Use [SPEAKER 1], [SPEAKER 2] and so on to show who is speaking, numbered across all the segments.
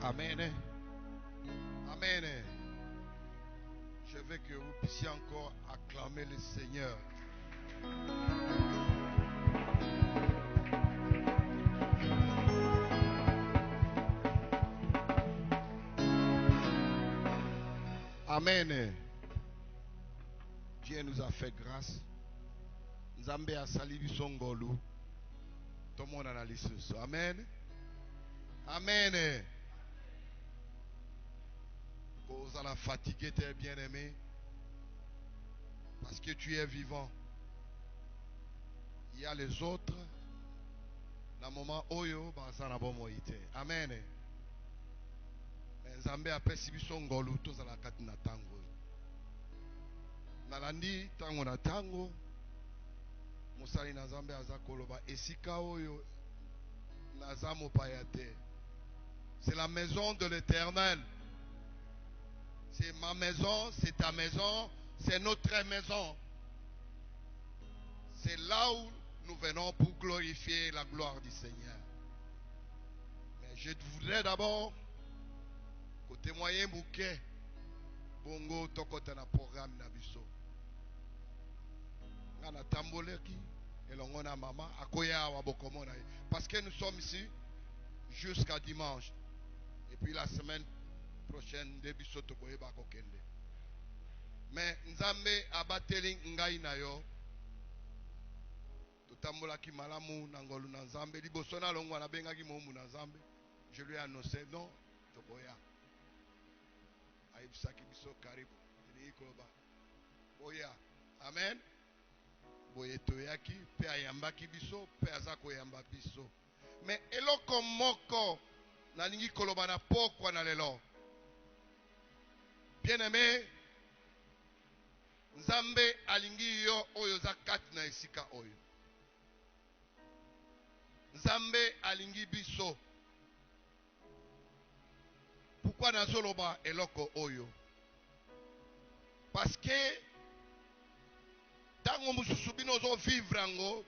[SPEAKER 1] Amen. Amen. Je veux que vous puissiez encore acclamer le Seigneur. Amen. Dieu nous a fait grâce. Nzambe a sali biso ngolu. Tout le monde analyse ça. Amen. Amen. Vous allez fatiguer tes bien-aimés. Parce que tu es vivant. Il y a les autres. Dans le moment oyo, ça n'a pas moïté. Amen. Nzambe a pesi biso ngolu. Tous à la katina tango. Nalandi tango na tango. Musali na Nzambe aza koloba. Esika oyo. Nazamo payate. C'est la maison de l'Éternel. C'est ma maison, c'est ta maison, c'est notre maison. C'est là où nous venons pour glorifier la gloire du Seigneur. Mais je voudrais d'abord que témoigner bouquet bongo tokota na programme na biso. Ngana tamboleki elongona mama akoya wa bokomona parce que nous sommes ici jusqu'à dimanche. Et puis la semaine prochaine début soto koyeba kokende. Mais Nzambe abateli ngai na yo. Tutambola ki malamu na ngolu na Nzambe liboso na longwa na benga ki momu na Nzambe. Je lui ai annoncé non tokoya. Aibsaki biso karibu. Nikoba. Boya. Amen. Boye toyaki pe ayambaki biso pe azako yamba biso. Mais eloko moko nalingi koloba na pokwa na lelo. Bien-aimé, Nzambe alingi yo oyo za kati na esika oyo. Nzambe alingi biso. Pourquoi nazoloba eloko oyo? Parce que tango mususu bino zo vivre ango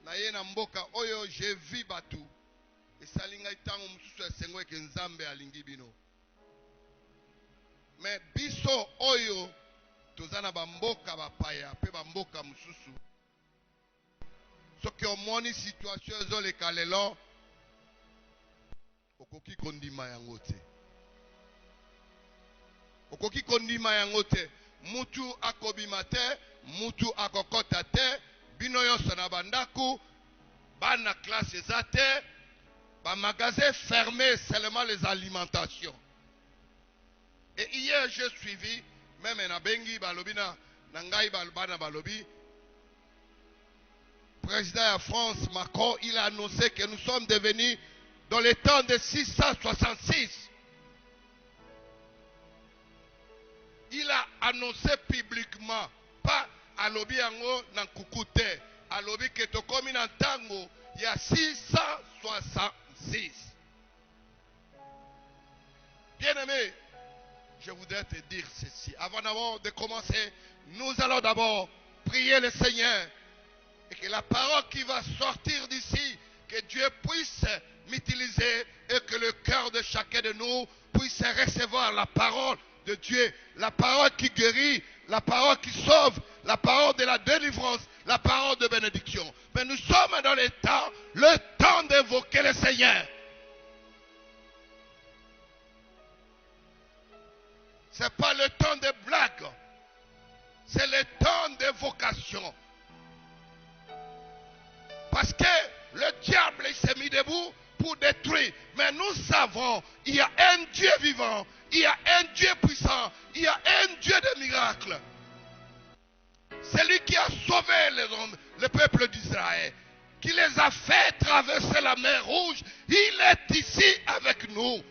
[SPEAKER 1] na ye na mboka oyo je vis batu. Esalinga tango mususu esengo ke Nzambe alingi bino. Mais biso oyo tozana bamboka bapaya pe bamboka mususu. Soki omoni situation ezoleka lelo okoki kondima yango te. Okoki kondima yango te. Mutu akobima te, mutu akokota te, bino yonso na bandaku, bana classe eza te, ba magasin fermé seulement les alimentations. Et hier j'ai suivi, même na bengi balobi na ngai balbana balobi, président de France Macron, il a annoncé que nous sommes devenus dans le temps de 666. Il a annoncé publiquement, pas à lobby yango nan kukute, à lobby que to komi nan tango, il y a 666. Bien-aimé, je voudrais te dire ceci. Avant d'abord de commencer, nous allons d'abord prier le Seigneur et que la parole qui va sortir d'ici, que Dieu puisse m'utiliser et que le cœur de chacun de nous puisse recevoir la parole de Dieu, la parole qui guérit, la parole qui sauve, la parole de la délivrance, la parole de bénédiction. Mais nous sommes dans le temps d'évoquer le Seigneur. Ce n'est pas le temps de blague, c'est le temps d'évocation. Parce que le diable s'est mis debout pour détruire. Mais nous savons, il y a un Dieu vivant, il y a un Dieu puissant, il y a un Dieu de miracles. C'est lui qui a sauvé les hommes, le peuple d'Israël, qui les a fait traverser la mer Rouge. Il est ici avec nous.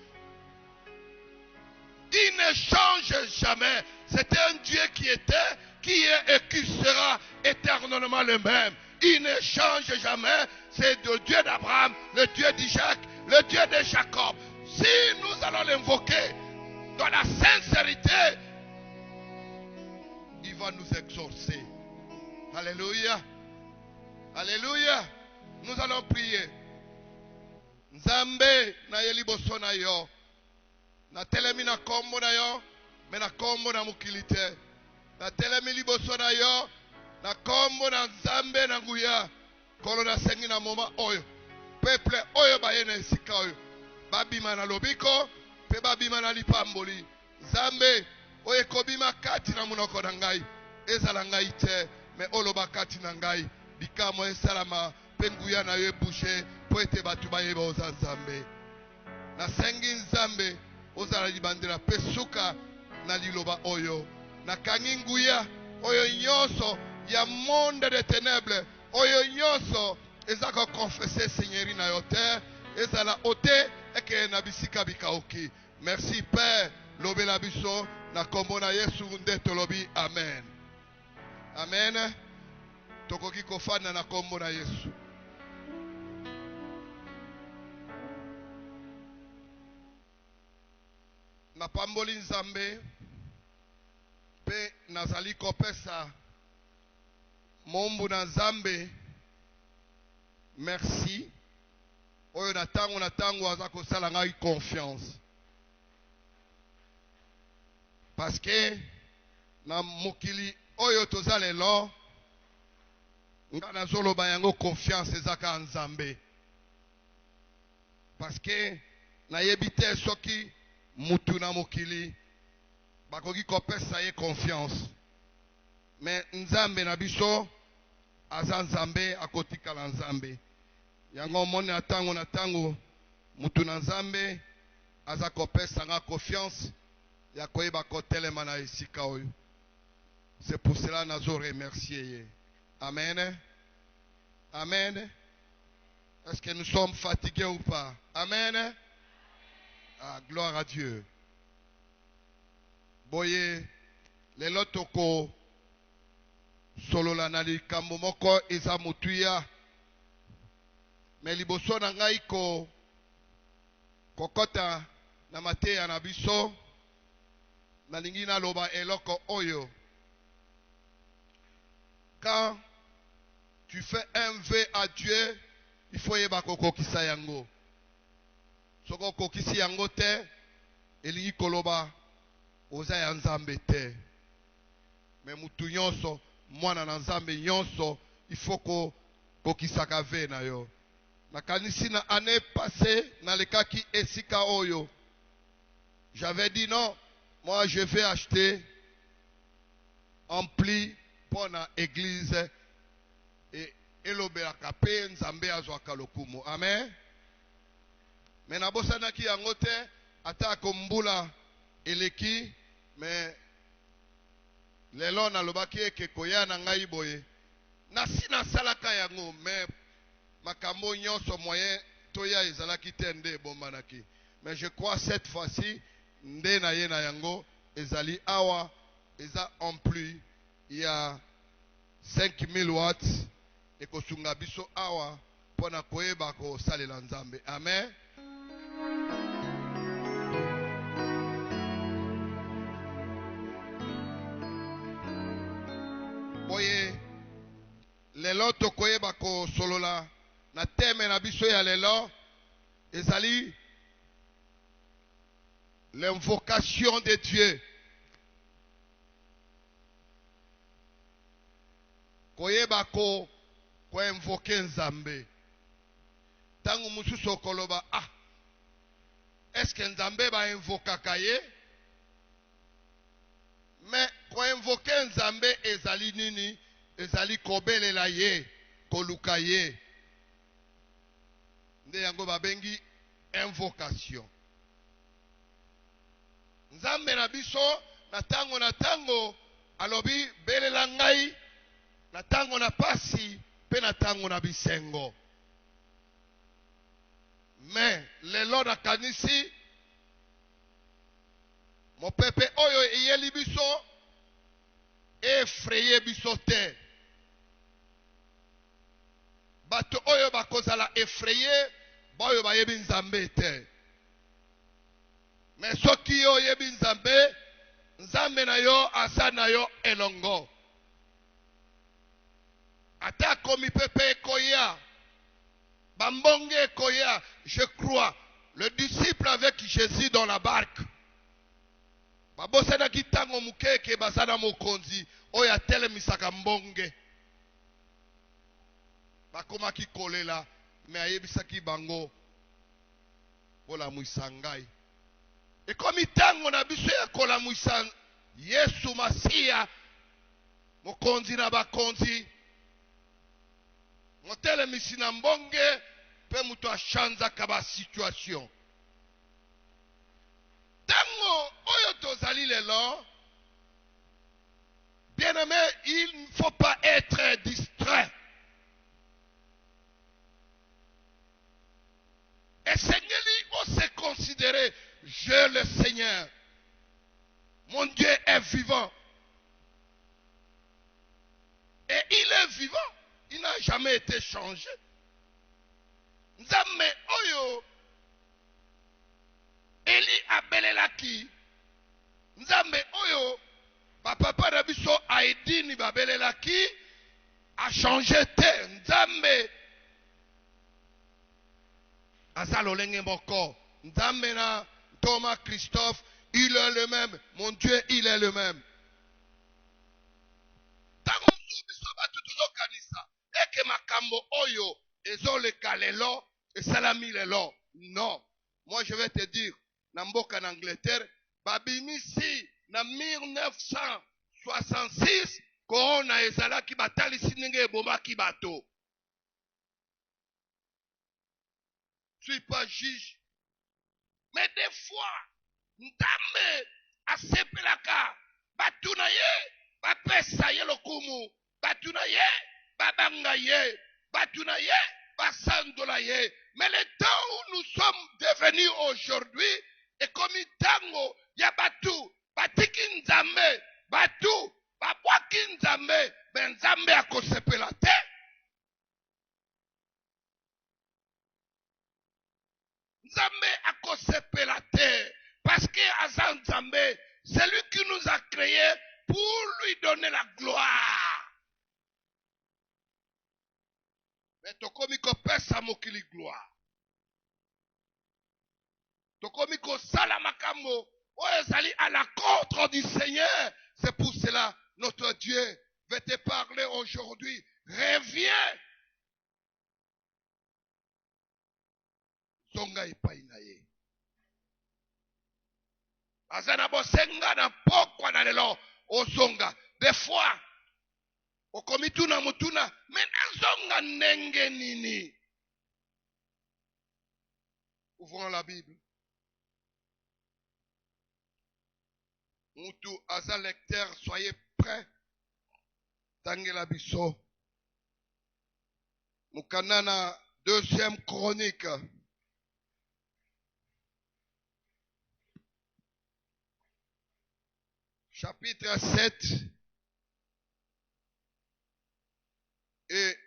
[SPEAKER 1] Il ne change jamais. C'est un Dieu qui était, qui est et qui sera éternellement le même. Il ne change jamais. C'est le Dieu d'Abraham, le Dieu d'Isaac, le Dieu de Jacob. Si nous allons l'invoquer dans la sincérité, il va nous exaucer. Alléluia. Alléluia. Nous allons prier. Nzambe na ye liboso na yo. Na telemi na kombo na yo, me na kombo na mokili te. Na telemi liboso na yo, na kombo na Nzambe na nguya. Kolo na sengi na moma oyo. Peuple oyo baye na esika oyo. Babima na lobiko, pe babima na lipamboli. Nzambe oyo ekobima kati na munoko na ngai. Ezala ngai te, me oloba kati na ngai. Bikamo esalama, pe nguya na yo ebouche, po ete batu bayeba oza Nzambe. Na sengi Nzambe, ozala libandela pe suka na liloba oyo. Na kangi nguya, oyo nyonso ya monde de ténèbres, oyo nyonso ezaka confesser Seigneur na yo te, ezala ote eke na bisika bikaoki. Merci Père, lobela biso na kombo na Yesu nde tolobi amen. Amen. Tokoki kofana na kombo na Yesu. Na pamboli Nzambe pe nazali kopesa mombu na Nzambe merci oyo na tango aza kosala ngai confiance parce que na mokili oyo toza lelo nga nazoloba yango confiance ezaka Nzambe parce que nayebi te soki mutu na mokili bakoki kopesa ye confiance mais Nzambe na biso aza Nzambe akotikala Nzambe yango moni na tango mutu na Nzambe aza kopesa nga confiance ya koyeba kotelema na esika oyo. C'est pour cela nazo remercier ye. Amen. Amen. Est-ce que nous sommes fatigués ou pas? Amen. Ah, gloire à Dieu. Boye, lelo toko solola na likambo moko eza mutuya. Me liboso na ngai kokota na mateya na biso na lingi na loba eloko oyo. Quand tu fais un vœu à Dieu, il faut yeba kokokisa yango. Soko kokisi yango te, elingi koloba oza ya Nzambe te. Me mutu nyonso, mwana na Nzambe nyonso, il faut kokisaka vœu na yo. Na kanisi na année passée, na lekaki esika oyo. J'avais dit non, moi je vais acheter ampli pour la église et elobelaka pe Nzambe azwaka lokumu. Amen. Mais na bosana ki yango te ata kombula eleki mais lelo na lobaki eke koya na ngai boye. Na sina salaka yango mais makambo nyonso moyen toya ezalaki te nde bomanaki. Mais je crois cette fois-ci nde na ye na yango ezali awa eza ampli il y a 5000 watts et kosunga biso awa pona koyeba ko salela Nzambe. Amen. Boye lelo to koyeba ko solola na teme na biso ya lelo ezali l'invocation de Dieu. Koyeba ko invoke Nzambe. Tangu mususu okoloba est-ce que Nzambe ba invokaka ye? Mais ko invoke Nzambe ezali nini? Ezali kobelela ye, koluka ye. Nde yango babengi invocation. Nzambe na biso na tango alobi belela ngai na tango na pasi pe na tango na bisengo. Mais lelo na kanisi mopepe oyo eyeli biso effraye biso te. Bato oyo bakozala effraye boyo bayebi Nzambe te. Mais soki yo yebi Nzambe, Nzambe na yo asa na yo elongo. Ata komi pepe koya Bambonge koya, je crois, le disciple avec Jésus dans la barque. Babosana kitango mukeke basana mokonzi, oya telemisaka mbonge. Bakoma ki kolela, me ayebisaki bango, kola mwisangai. Et comme itango na biso ya kola mwisang, Yesu Masia, mokonzi na bakonzi, motelemisi na mbonge, pe mutu achanza kaba situation. Tango oyo tozali lelo, bien-aimé, il ne faut pas être distrait. Et Seigneur, on s'est considéré, je le Seigneur. Mon Dieu est vivant. Et il est vivant. Il n'a jamais été changé. Nzambe oyo Eli abelelaki. Nzambe oyo papa na biso aidini babelelaki a changé te. Nzambe azalolenge moko. Nzambe na Thomas Christophe, il est le même. Mon Dieu, il est le même. Tango biso batu tozokanisa eke makambo oyo ezoleka lelo esalami lelo. Non. Moi je vais te dire, na mboka na Angleterre, babimisi na 1966 corona ezalaki batalisi ndenge ebomaki bato. Je ne suis pas juge. Mais des fois, Nzambe asepelaka batu na ye, bapesa ye lokumu, batu na ye, babanga ye, batu na ye, basandola ye. Mais le temps où nous sommes devenus aujourd'hui, et comme itango ya batu, batiki Nzambe, batu, babwaki Nzambe, ben Nzambe akosepela te. Nzambe akosepela te. Parce que Azan Nzambe, c'est lui qui nous a créés pour lui donner la gloire. Mais tokomiko pesa mokili gloire. Tokomiko sala makambo. Oyezali à la contre du Seigneur. C'est pour cela notre Dieu veut te parler aujourd'hui. Reviens. Zonga ipainaye. Azana bosenga na pokwa na lelo ozonga. Des fois, okomituna mutuna, mena zonga nenge nini. Ouvrons la Bible. Mutu aza lecteur, soyez prêts. Tangela biso. Mukanana, deuxième chronique. Chapitre 7 et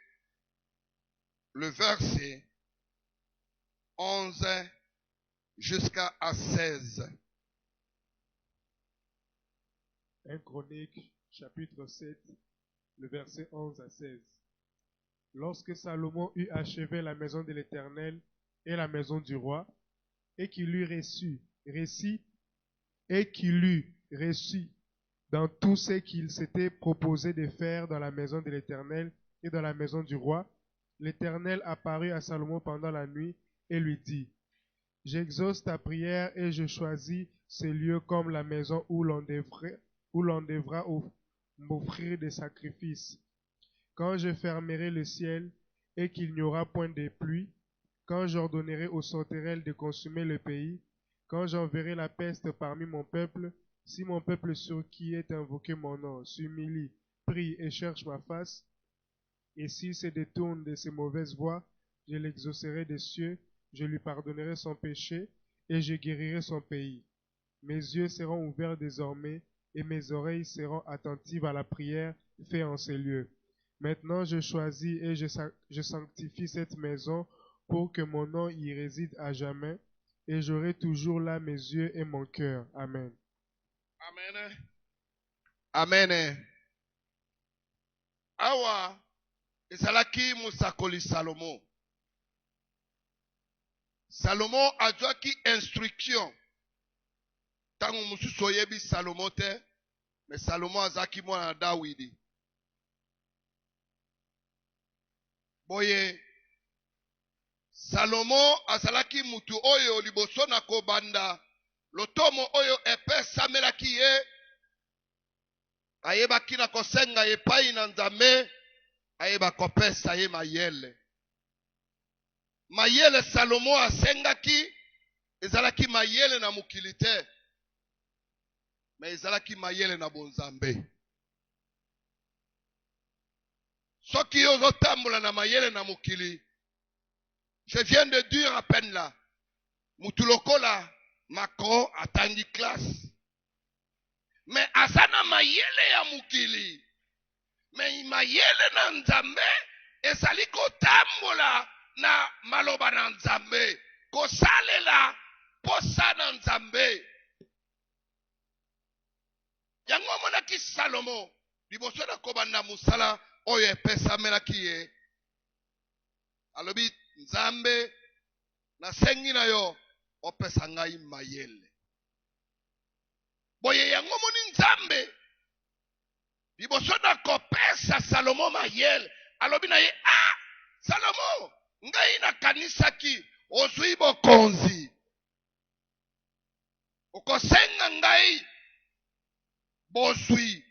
[SPEAKER 1] le verset 11 jusqu'à 16.
[SPEAKER 2] 1 Chronique, chapitre 7, le verset 11 à 16. Lorsque Salomon eut achevé la maison de l'Éternel et la maison du roi, et qu'il eut reçu dans tout ce qu'il s'était proposé de faire dans la maison de l'Éternel et dans la maison du roi, l'Éternel apparut à Salomon pendant la nuit et lui dit, « J'exauce ta prière et je choisis ce lieu comme la maison où l'on devra m'offrir des sacrifices. Quand je fermerai le ciel et qu'il n'y aura point de pluie, quand j'ordonnerai aux sauterelles de consumer le pays, quand j'enverrai la peste parmi mon peuple, si mon peuple sur qui est invoqué mon nom s'humilie, prie et cherche ma face, et s'il se détourne de ses mauvaises voies, je l'exaucerai des cieux, je lui pardonnerai son péché, et je guérirai son pays. Mes yeux seront ouverts désormais, et mes oreilles seront attentives à la prière faite en ces lieux. Maintenant je choisis et je sanctifie cette maison pour que mon nom y réside à jamais, et j'aurai toujours là mes yeux et mon cœur. Amen.
[SPEAKER 1] Amen. Amen. Awa, ezalaki musakoli Salomo. Salomon azwaki instruction. Tango mususu oyebi Salomon te, mais Salomon azaki mwana Dawidi. Boye, Salomon azalaki mutu oyo liboso na kobanda, lotomo oyo epesamelaki ye, ayebaki na kosenga epai na Nzambe, ayeba kopesa ye mayele. Mayele Salomon asengaki, ezalaki mayele na mokili te, mais ezalaki mayele na bonzambe. Soki ozotambola na mayele na mokili, je viens de dire à peine là, mutu lokola Macron atangi classe. Mais asana mayele ya mokili, mais mayele na Nzambe, ezali kotambola na maloba na Nzambe, kosalela posa na Nzambe. Yango monaki Salomo, liboso na kobanda musala oyo epesamelaki ye. Alobi Nzambe, nasengi na yo, opesa ngai mayele. Boye yango moni Nzambe, liboso na kopesa Salomo mayele, alobi na ye, Salomo, ngai na kanisaki, ozwi bokonzi. Okosenga ngai, bozwi.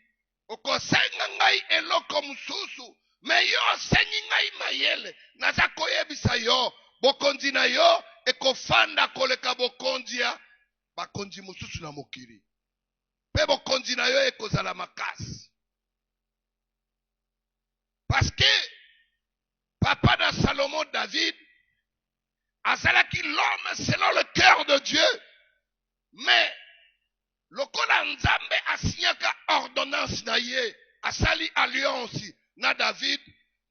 [SPEAKER 1] Okosenga ngai eloko mususu, me yo sengi ngai mayele, naza koyebisa yo, bokonzi na yo, ekofanda koleka bokonzi ya, bakonzi mususu na mokili. Pe bokonzi na yo ekozala makasi. Parce que, papa de Salomon David, azalaki l'homme selon le cœur de Dieu, mais lokola Nzambe asinyaka ordonnance na ye, asali alliance na David,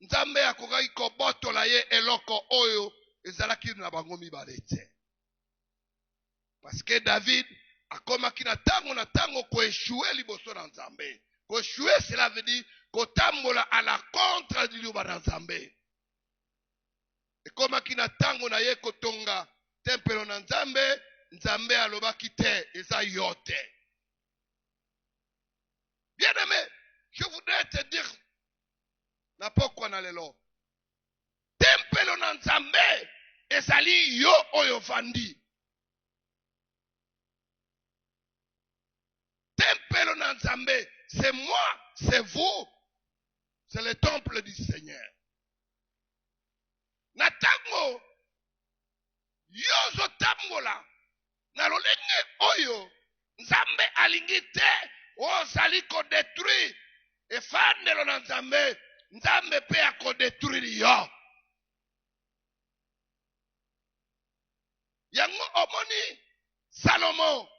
[SPEAKER 1] Nzambe akokaki kobotola ye eloko oyo ezalaki na bango mibale te. Parce que David akomaki na tango koéchouer liboso na Nzambe. Koéchouer, cela veut dire kotambola à la contre du liloba na Nzambe. Ekomaki na tango na ye kotonga tempelo na Nzambe, Nzambe alobaki te, eza yo te. Bien aimé, je voudrais te dire, na pokwa na lelo, tempelo na Nzambe, ezali yo oyo vandi. Tempelo na Nzambe, c'est moi, c'est vous, c'est le temple du Seigneur. Na tango, yo zo tambola, na lolenge oyo, Nzambe alingi te, ozali ko détruire, efandelo na Nzambe, Nzambe pe ako détruire yo. Yango omoni, Salomo,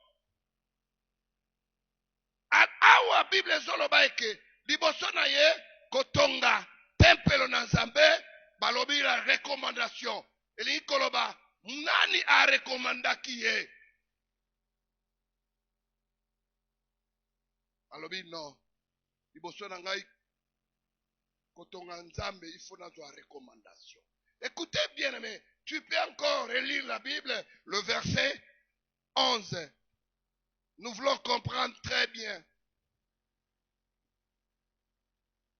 [SPEAKER 1] awa Bible zoloba eke, liboso na ye, kotonga, tempelo na Nzambe, balobi la recommandation. Elingi koloba, nani a recommandaki ye? Alobi non. Liboso na ngai, kotonga Nzambe, il faut nazwa recommandation. Écoutez bien aimé, tu peux encore relire la Bible, le verset 11. Nous voulons comprendre très bien.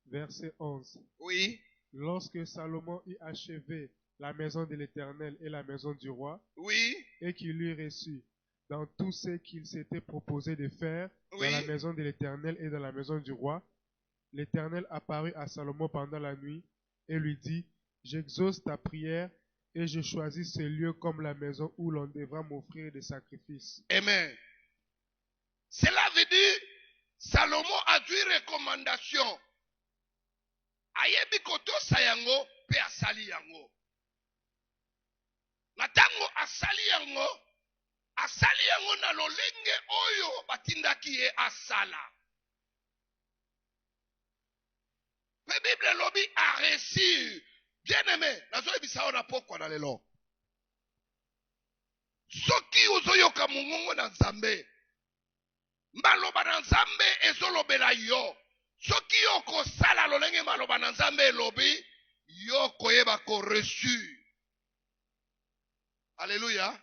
[SPEAKER 2] Verset 11.
[SPEAKER 1] Oui.
[SPEAKER 2] Lorsque Salomon eut achevé la maison de l'Éternel et la maison du roi,
[SPEAKER 1] Oui.
[SPEAKER 2] et qu'il eut reçu dans tout ce qu'il s'était proposé de faire
[SPEAKER 1] Oui.
[SPEAKER 2] dans la maison de l'Éternel et dans la maison du roi, l'Éternel apparut à Salomon pendant la nuit et lui dit, j'exauce ta prière et je choisis ce lieu comme la maison où l'on devra m'offrir des sacrifices.
[SPEAKER 1] Amen. Cela veut dire, Salomon a dû recommandation. Ayebi koto sayango pe asali yango. Natango asali yango na lolenge oyo batindaki ye asala. Pe Bible lobi a réussi. Bien aimé, nazo ebisa ona pokwa na lelo. Soki uzoyoka mungongo na Nzambe, maloba na Nzambe ezolobela yo. Soki yo kosala lolenge maloba na Nzambe elobi, yo koyeba ko reçu. Alléluia.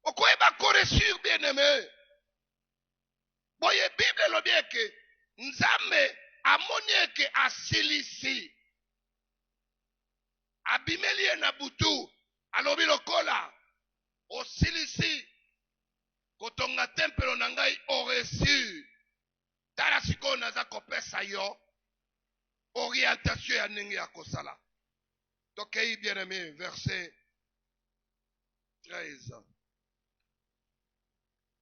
[SPEAKER 1] Okoyeba koresur bien-aimé. Boye Bible lobi ke Nzambe amoni ke asilisi. Abimeli na butu alobi lokola osilisi kotonga tempelo na ngai oresu. Tala siko naza kopesa yo orientation ya ndenge ya kosala. Tokei bien-aimé, verset 13.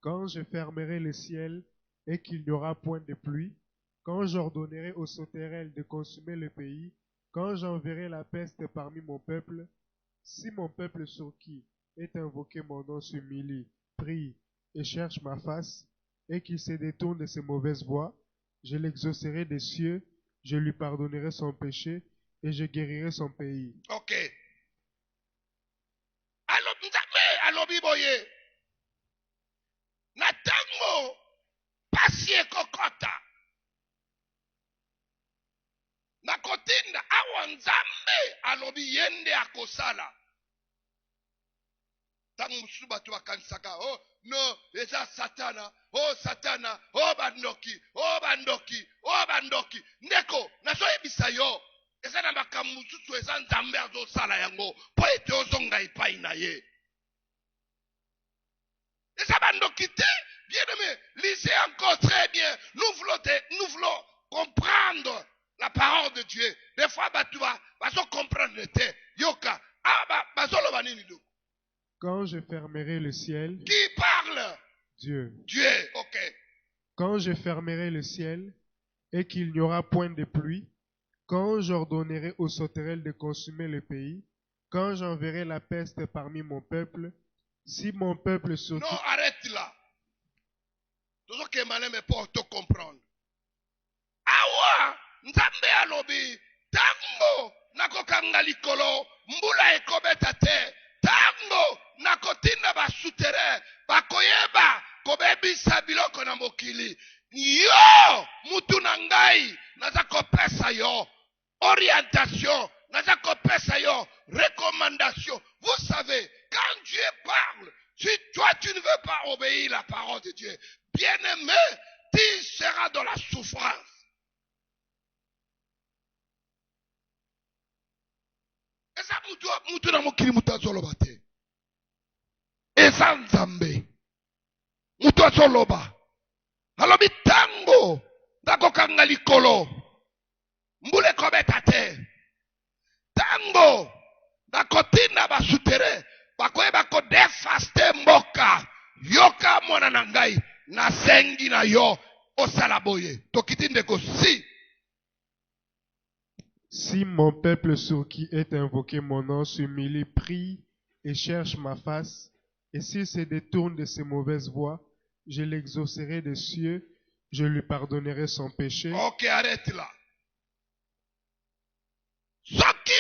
[SPEAKER 2] Quand je fermerai le ciel et qu'il n'y aura point de pluie, quand j'ordonnerai aux sauterelles de consumer le pays, quand j'enverrai la peste parmi mon peuple, si mon peuple sur qui est invoqué mon nom s'humilie, prie et cherche ma face, et qu'il se détourne de ses mauvaises voies, je l'exaucerai des cieux, je lui pardonnerai son péché et je guérirai son pays.
[SPEAKER 1] Ok. Alobi boye. Natango pasi ekokota. Nakotinda awa Nzambe alobi yende akosala. Tango mususu bato bakanisaka, oh no, eza satana, oh satana, oh bandoki, oh bandoki, oh bandoki. Ndeko, nazoyebisa yo, eza na makambo mususu eza Nzambe azosala yango, po ete ozonga epai na ye. Eza bandoki te, bien-aimé, lisez encore très bien. Nous voulons comprendre la parole de Dieu. Des fois, bato bazo comprendre te. Yoka, bazolo banini do.
[SPEAKER 2] Quand je fermerai le ciel,
[SPEAKER 1] Qui parle?
[SPEAKER 2] Dieu.
[SPEAKER 1] Dieu, ok.
[SPEAKER 2] Quand je fermerai le ciel et qu'il n'y aura point de pluie, quand j'ordonnerai aux sauterelles de consumer le pays, quand j'enverrai la peste parmi mon peuple, si mon peuple sur
[SPEAKER 1] Non, arrête là. Tout ce qui est malin mais pour te comprendre. Awa, Nzambe alobi, tango nakokanga likolo, mbula ekobeta te, tango nakotinda basutere, bakoyeba kobebisa biloko na mokili. Yo, mutu na ngai, naza kopesa yo orientation, naza kopesa yo recommandation. Vous savez, quand Dieu parle, si toi tu ne veux pas obéir la parole de Dieu, bien-aimé, tu seras dans la souffrance. Eza mutu na mokili mutu azoloba te. Eza Nzambe. Mutu azoloba. Alobi tango nakokanga likolo. Mbule kobeta te. Tango nakotinda basutere. Bakoyeba ko defaste mboka. Yoka mwana na ngai. Nasengi na yo. Osala boye. Tokitinde ko si.
[SPEAKER 2] Si mon peuple sur qui est invoqué mon nom s'humilie, prie et cherche ma face, et s'il se détourne de ses mauvaises voies, je l'exaucerai des cieux, je lui pardonnerai son péché.
[SPEAKER 1] Ok, arrête là. Soki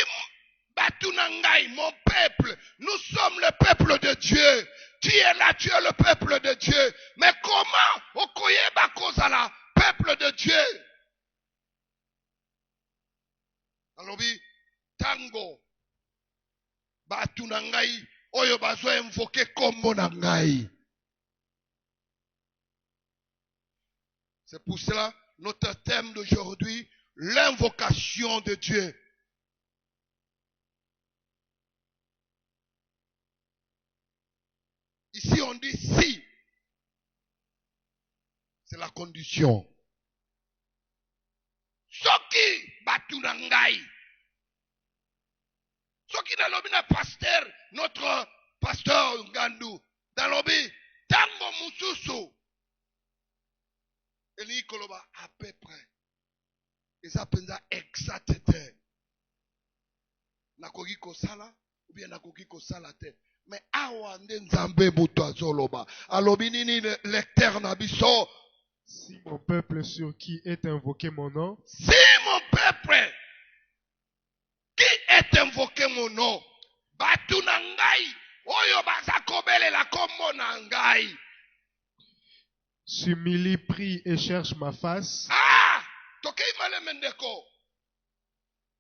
[SPEAKER 1] batu na ngai, mon peuple, nous sommes le peuple de Dieu. Tu es là, tu es le peuple de Dieu. Mais comment okoyeba kozala peuple de Dieu? Alobi tango batu na ngai oyo bazo invoke kombo na ngai. C'est pour cela notre thème d'aujourd'hui, l'invocation de Dieu. Ici on dit si. C'est la condition. Soki batu na ngai. Soki nalobi na pasteur, notre pasteur Ngandou, nalobi tango mususu. Eli koloba à peu près. Eza penza exact te. Nakoki kosala ou bien nakoki kosala te. Mais awa nde Nzambe mutu azoloba. Alobi nini lecteur na biso.
[SPEAKER 2] Si mon peuple sur qui est invoqué mon nom,
[SPEAKER 1] si mon peuple qui est invoqué mon nom, batu na ngai, oyo baza kobelela kombo na ngai,
[SPEAKER 2] s'humilie, prie et cherche ma face,
[SPEAKER 1] ah, tokei male mendeko,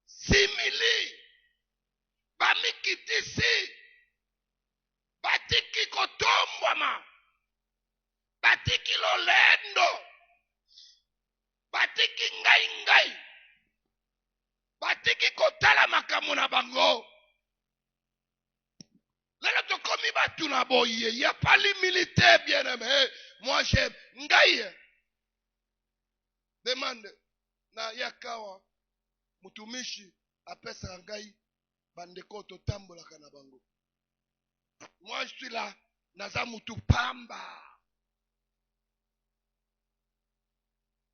[SPEAKER 1] simili, bamikitisi, kobosama. Batiki lolendo. Batiki ngai. Batiki kotala makambo na bango. Lelo tokomi batu na boye. Il n'y a pas l'humilité, bien-aimé. Moi j'aime. Ngai. Demande. Na yakawa. Mutumishi. Apesa ngai. Bandeko totambola kana bango. Moi je suis là. Naza mutu pamba.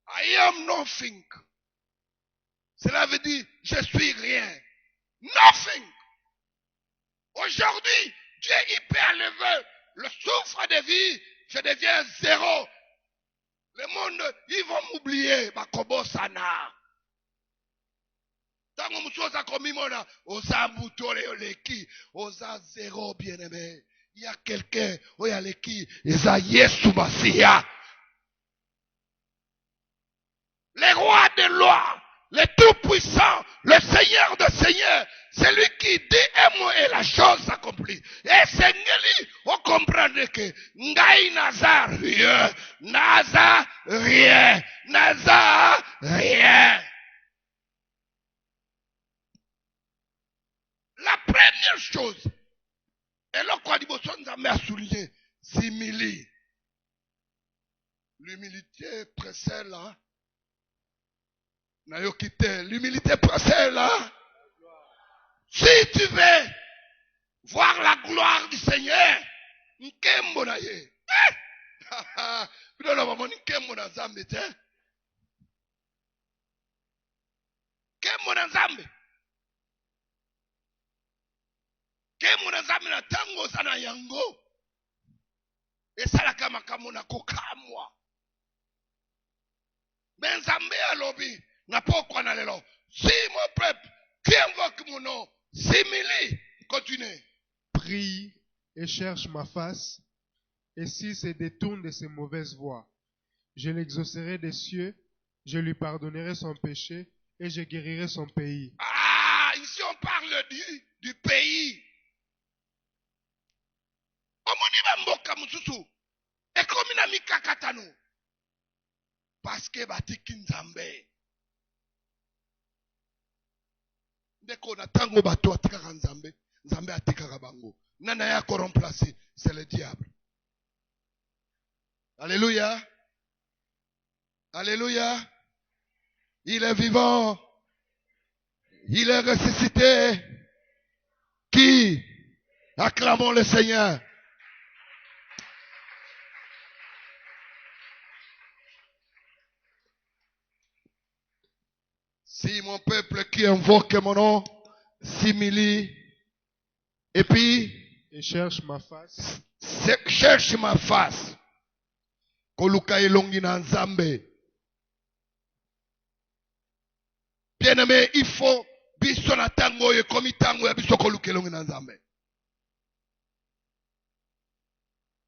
[SPEAKER 1] I am nothing. Cela veut dire, je suis rien. Nothing. Aujourd'hui, Dieu il peut enlever le souffle de vie. Je deviens zéro. Le monde, ils vont m'oublier. Bakobo sana. Tango musoza komimona. Oza mutole oleki. Oza zéro bien-aimé. Il y a quelqu'un. Oya leki. Eza Yesu Masiya. Le roi des lois, le tout-puissant, le Seigneur des seigneurs, c'est lui qui dit un mot et la chose s'accomplit. Et Seigneur, on comprend que Ngai naza rien, naza rien, naza rien. La première chose, et là quoi dit Bosson Nzambe a souligné, simili. L'humilité précède là. L'humilité précède là. Si tu veux voir la gloire du Seigneur, nkembo na ye. Bino na bamoni nkembo na Nzambe te. Nkembo na Nzambe. Nkembo na Nzambe na tango sana yango. Esalaka makambo na kokamwa. Mais Nzambe alobi na pokwa na lelo. Si mon peuple qui invoque mon nom s'humilie, continue.
[SPEAKER 2] Prie et cherche ma face, et s'il se détourne de ses mauvaises voies, je l'exaucerai des cieux, je lui pardonnerai son péché, et je guérirai son pays.
[SPEAKER 1] Ah, ici on parle du pays. Omoni ba mboka mususu, ekomi na mikakatano. Parce que batiki Nzambe. Ndeko na tango bato atikaka Nzambe, Nzambe atikaka bango. Nana ya ko remplacer, c'est le diable. Alléluia. Alléluia. Il est vivant. Il est ressuscité. Qui? Acclamons le Seigneur. Si mon peuple qui invoque mon nom s'humilie et puis
[SPEAKER 2] cherche ma face.
[SPEAKER 1] Cherche ma face. Koluka elongi na Nzambe. Bien-aimé, il faut biso na tango ye komi tango ya biso koluka elongi na Nzambe.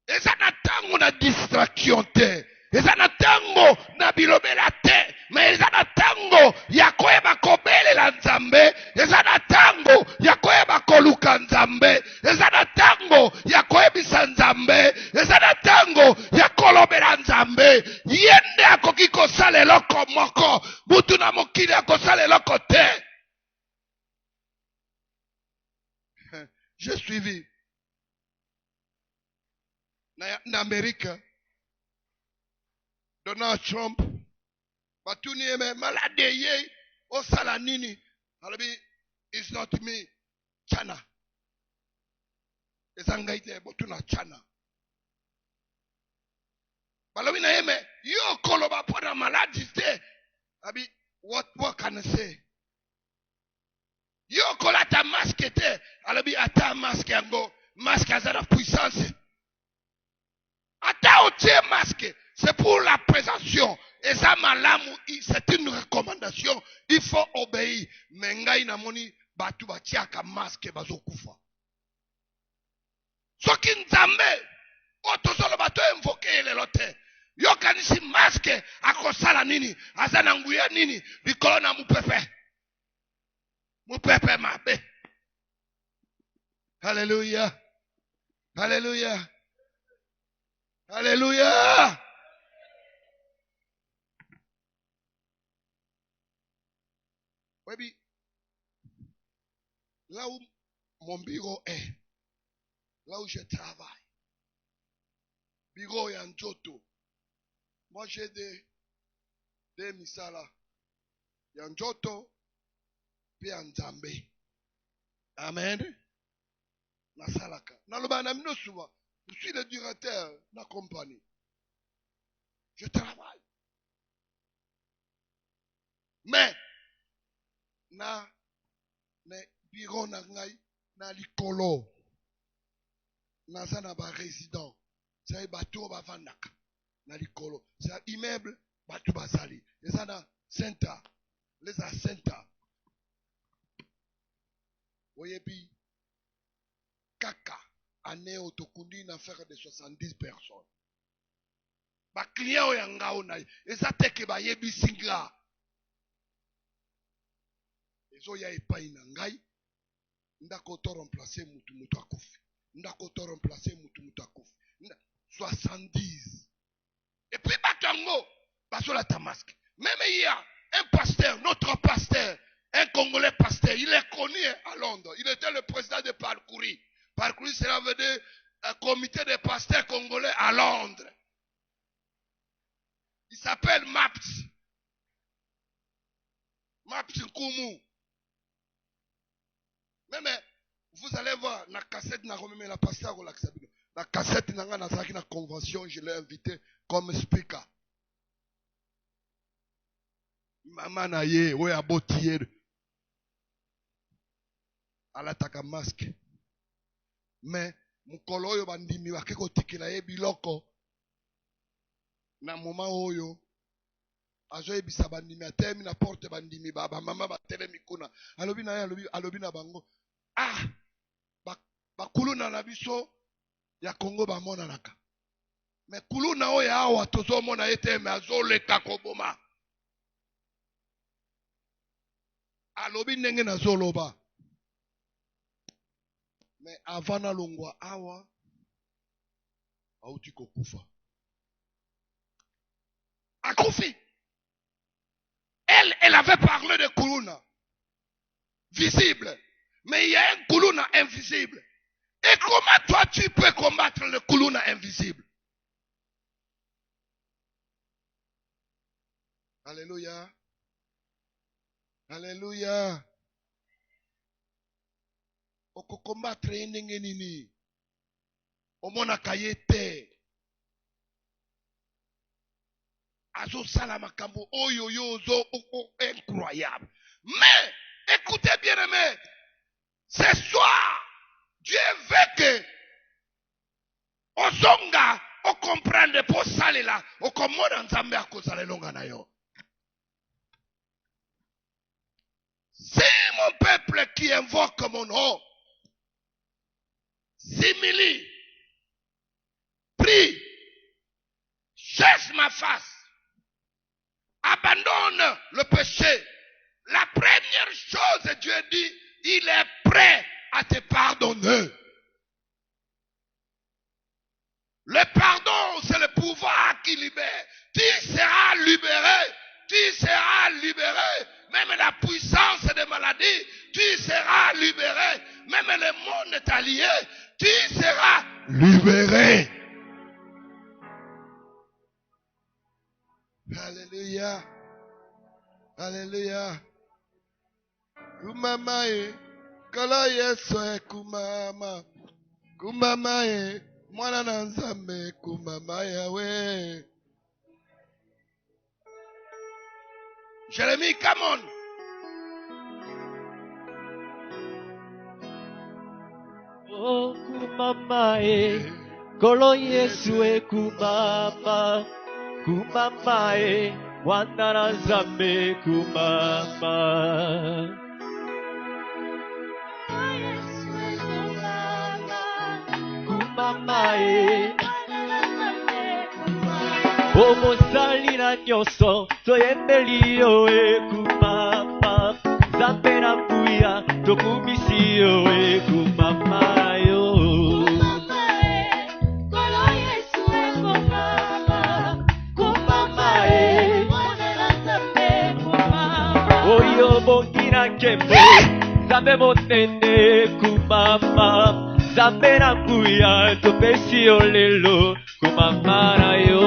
[SPEAKER 1] Eza na tango na distraction te. Eza na tango na bilobela te. Mais eza na tango ya koyeba kobelela Nzambe. Eza na tango ya koyeba koluka Nzambe. Eza na tango ya koyebisa Nzambe. Eza na tango ya kolobela Nzambe. Yende akoki kosala eloko moko. Mutu na mokili akosala eloko te. J'ai suivi na Amérique Donald Trump batuni eme malade ye osala nini alabi it's not me China ezangaite botuna China balobi na eme yo koloba pona maladi te abi what can I say yo kolata masque te alabi ata masque yango masque azana puissance ata otie masque. C'est pour la présentation. Et ça, c'est une recommandation. Il faut obéir. Mais ngai na moni batu batiaka masque bazokufa. Soki Nzambe otozolo bato invoquer le lote. Yo kanisi masque akosala nini? Azana nguya nini? Bikolo na mupepe. Mupepe mabe. Alléluia. Alléluia. Alléluia. Oui, là où mon bureau est, là où je travaille, bureau et en Njoto, moi j'ai des misala. Il y a Njoto, puis en Zambé. Amen. Nasalaka. Souvent, je suis le directeur de la compagnie. Je travaille. Mais, na bureau na ngai, na likolo. Naza na ba résident. C'est bateau ba vanaka. Na likolo. C'est immeuble, bateau basali. Et ça na center. Les center. Voyez puis, kaka, année autokundi na faire de 70 personnes. Ba client yanga ona. Et ça teke ba yebi singa. Ezo ya epai na ngai. Ndako to remplacer mutu akufi. Ndako to remplacer mutu akufi. 70. Et puis batango, basola tamasque. Même il y a un pasteur, notre pasteur, un Congolais pasteur, il est connu à Londres. Il était le président de Parcouri. Parcouri, cela veut dire un comité de pasteurs congolais à Londres. Il s'appelle MAPS. MAPS Nkumu. Mais vous allez voir, la cassette n'a remis la pasteur ou l'accepte. La cassette n'a pas na convention, je l'ai invité comme speaker. Maman na ye, oui a botier. Ala taka masque. Mais mukolo oyo bandimi bakeko tikela ye biloko. Na moment oyo azo ebisa bandimi atemi na porte bandimi baba mama batelemi kuna. Alobi na ye alobi na bango. Ah, bakuluna na biso ya Congo bamona naka. Mais kuluna oyo awa tozomona ete me azoleka koboma. Alobi ndenge na zoloba. Mais avant na longwa awa auti kokufa. Akufi. Elle avait parlé de kuluna visible. Mais il y a un kuluna invisible. Et comment toi tu peux combattre le kuluna invisible? Alléluia. Alléluia. Oko combattre ndenge nini? Omona kayete. Azo sala makambo oyo yozo incroyable. Mais écoutez bien aimé, ce soir Dieu veut que ozonga o comprendre pour salela o komona nzambe akozala longa na yo. C'est mon peuple qui invoque mon nom. Simili, prie, cherche ma face, abandonne le péché. La première chose, Dieu dit, il est prêt à te pardonner. Le pardon, c'est le pouvoir qui libère. Tu seras libéré. Tu seras libéré. Même la puissance des maladies, tu seras libéré. Même le monde est allié, tu seras libéré. Alléluia. Alléluia. Kumama e, kala yeso e kumama. Kumama e, mwana na nzambe kumama yawe. Jérémie, come on.
[SPEAKER 3] Oh, kumama e, kolo yesu e kumama. Kumama e, mwana na nzambe kumama. Kumama e, omosali na nyonso toyembeli yo e kumama. Nzambe na nguya tokumisi yo e kumama yo. Obongina kembo Zambe monene kumama Zambe na kuya topesi yo lelo kumama na yo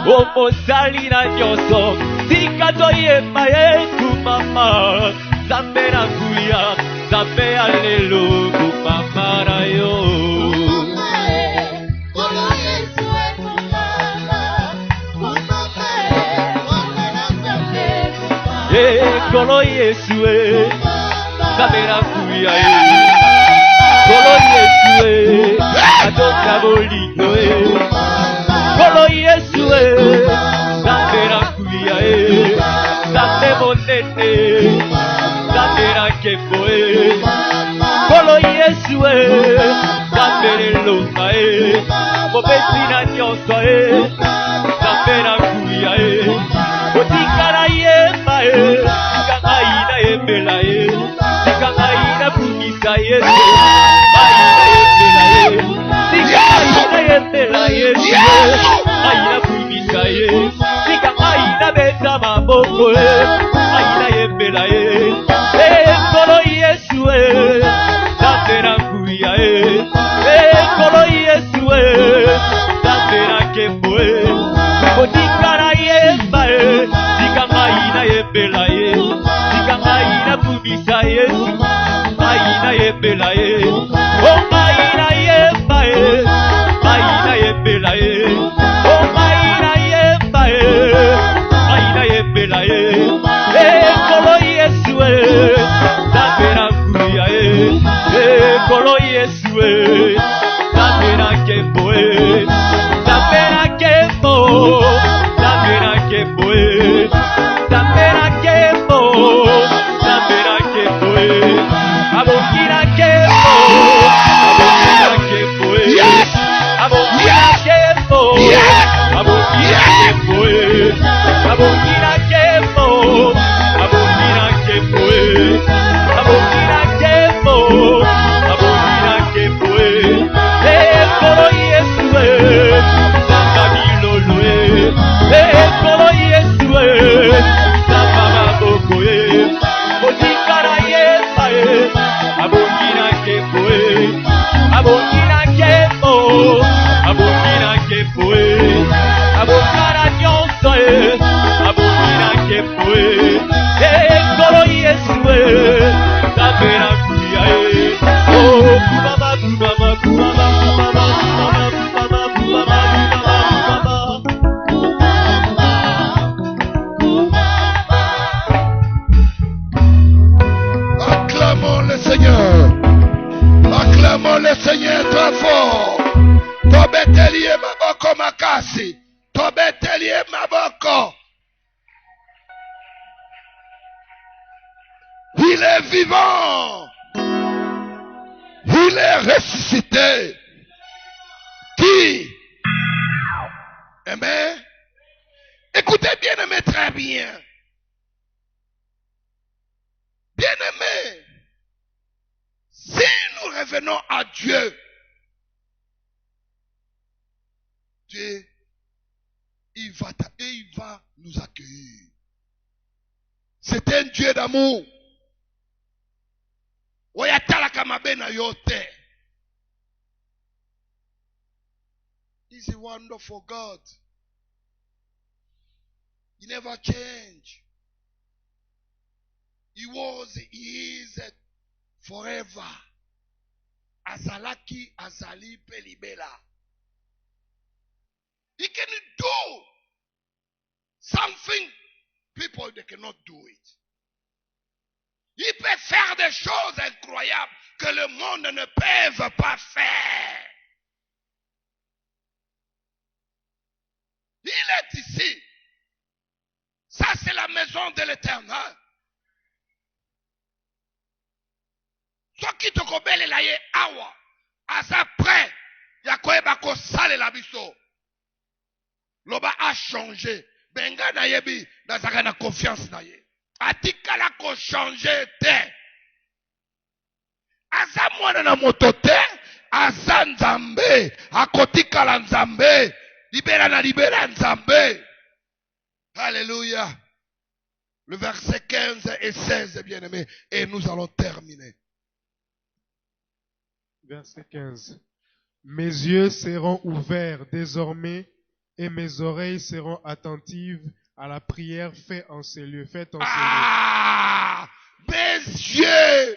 [SPEAKER 3] Omosali na nyoso Tika toyemba ye kumama Zambe na kuya Zambe ya lelo kumama na yo Kolo Yesu Zambe na kuya Kolo Yesu Adoka bolingo Kolo Yesu Zambe na kuya Zambe monene Zambe na kembo Kolo Yesu Zambe lelonga Mopesi na nyonso Zambe na kuya Otika na yemba Tika ngai na yembela Tika ngai na bungisa Yesu Ngai na yembela Tika ngai na yembela Yesu Ngai na bungisa Tika ngai na beta maboko Ngai na yembela Kolo Yesu Zambe na kuya Kolo Yesu Zambe na kembo Otika na yemba Tika ngai na yembela Tika ngai na bungisa Yesu Ngai na yembela Oh ngai na yemba Ngai na yembela Oh ngai na yemba Ngai na yembela Kolo Yesu Zambe na kuya Kolo Yesu Zambe na kembo Zambe na kembo Zambe na kembo Zambe na kembo Zambe na kembo Abokina kembo Abokina kembo Abokina kembo Abokina kembo Abokina kembo Abokina kembo Abokina kembo Abokina kembo Kolo Yesu Zamba bilolo Kolo Yesu Zamba maboko Otika na yemba Abokina kembo Abokina kembo Abokina kembo Abokana nyonso Abokina kembo Kolo Yesu Zambe na kuya Oh kumama kumama kumama kumama kumama kumama
[SPEAKER 1] Acclamons le Seigneur. Acclamons le Seigneur très fort. Tobetelie maboko makasi. Tobetelie maboko. Il est vivant. Il est ressuscité. Qui? Amen. Écoutez bien aimé, très bien. Bien aimé. Si nous revenons à Dieu, Dieu, il va nous accueillir. C'est un Dieu d'amour. He's a wonderful God. He never changed. He was, he is forever. Azalaki, azali, pelibela. He can do something people they cannot do it. Il peut faire des choses incroyables que le monde ne peut pas faire. Il est ici. Ça, c'est la maison de l'Éternel. Ce qui te kobele la ye awa, asa prêt, ya koeba ko sale la biso. Loba a changé. Benga na yebi, nazaka na confiance na ye. Atika la ko changer te. Asa mwana na moto te, aza nzambe akotikala nzambe libera na libera nzambe. Alléluia. Le verset 15 et 16, bien-aimés, et nous allons terminer.
[SPEAKER 2] Verset 15. Mes yeux seront ouverts désormais et mes oreilles seront attentives à la prière faite en ces lieux.
[SPEAKER 1] Ah, mes yeux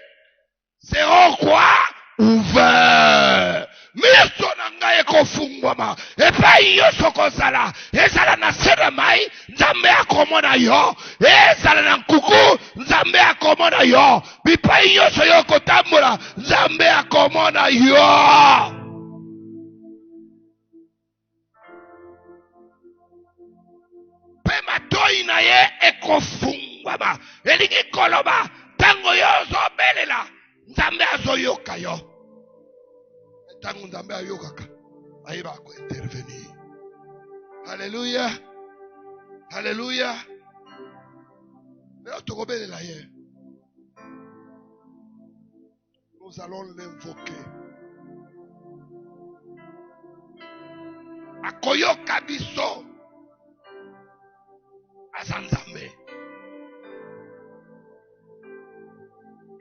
[SPEAKER 1] seront quoi? Ouverts. Miso na ngai ekofungwama epai nyonso kozala ezala na se na mai nzambe akomona yo, ezala na nkuku nzambe akomona yo, bipai nyonso yo kotambola nzambe akomona yo. Pe matoi na ye ekofungwama elingi koloba tango yo ozobelela nzambe azoyoka yo. Tango nzambe ayokaka ayeba ko intervenir. Alléluia. Alléluia. Leo tokobelela ye. Nous allons l'invoquer. Akoyoka biso azanzambe.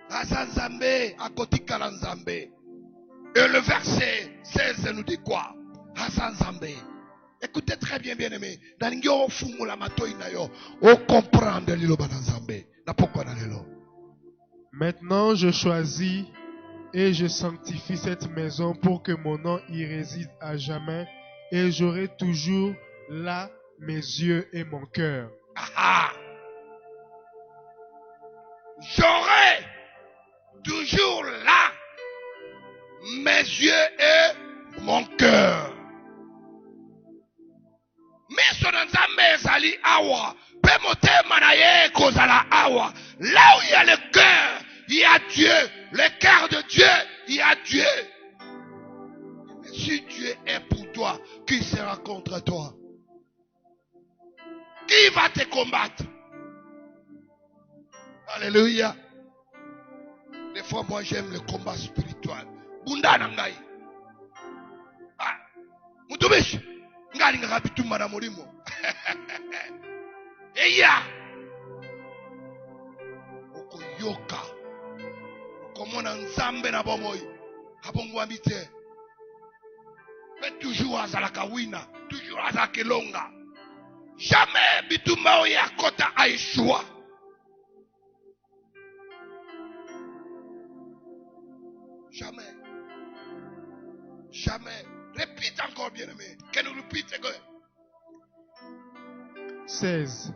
[SPEAKER 1] Azanzambe akotikala nzambe. Et le verset 16 nous dit quoi? Azanzambe. Écoutez très bien, bien-aimé. Daningyo fumula matoi na yo. O comprendre lilo bananzambe. Na pokwa na lelo.
[SPEAKER 2] Maintenant je choisis et je sanctifie cette maison pour que mon nom y réside à jamais et j'aurai toujours là mes yeux et mon cœur.
[SPEAKER 1] Ah. J'aurai toujours là mes yeux et mon cœur. Miso na nzambe ezali awa, pe motema na ye kozala awa. Là où il y a le cœur, il y a Dieu. Le cœur de Dieu, il y a Dieu. Mais si Dieu est pour toi, qui sera contre toi? Qui va te combattre? Alléluia. Des fois, moi, j'aime le combat spirituel. Bunda na ngai. Ah, mutumishi. Ngali ngakabituma na mulimo. Eya. Okoyoka. Okomona nzambe na bomoi. Abongwami te. Mais toujours azalaka wina. Toujours azalaka longa. Jamais bituma oya kota aishua. Jamais. Jamais. Répète encore, bien-aimé. Que nous répétons.
[SPEAKER 2] 16.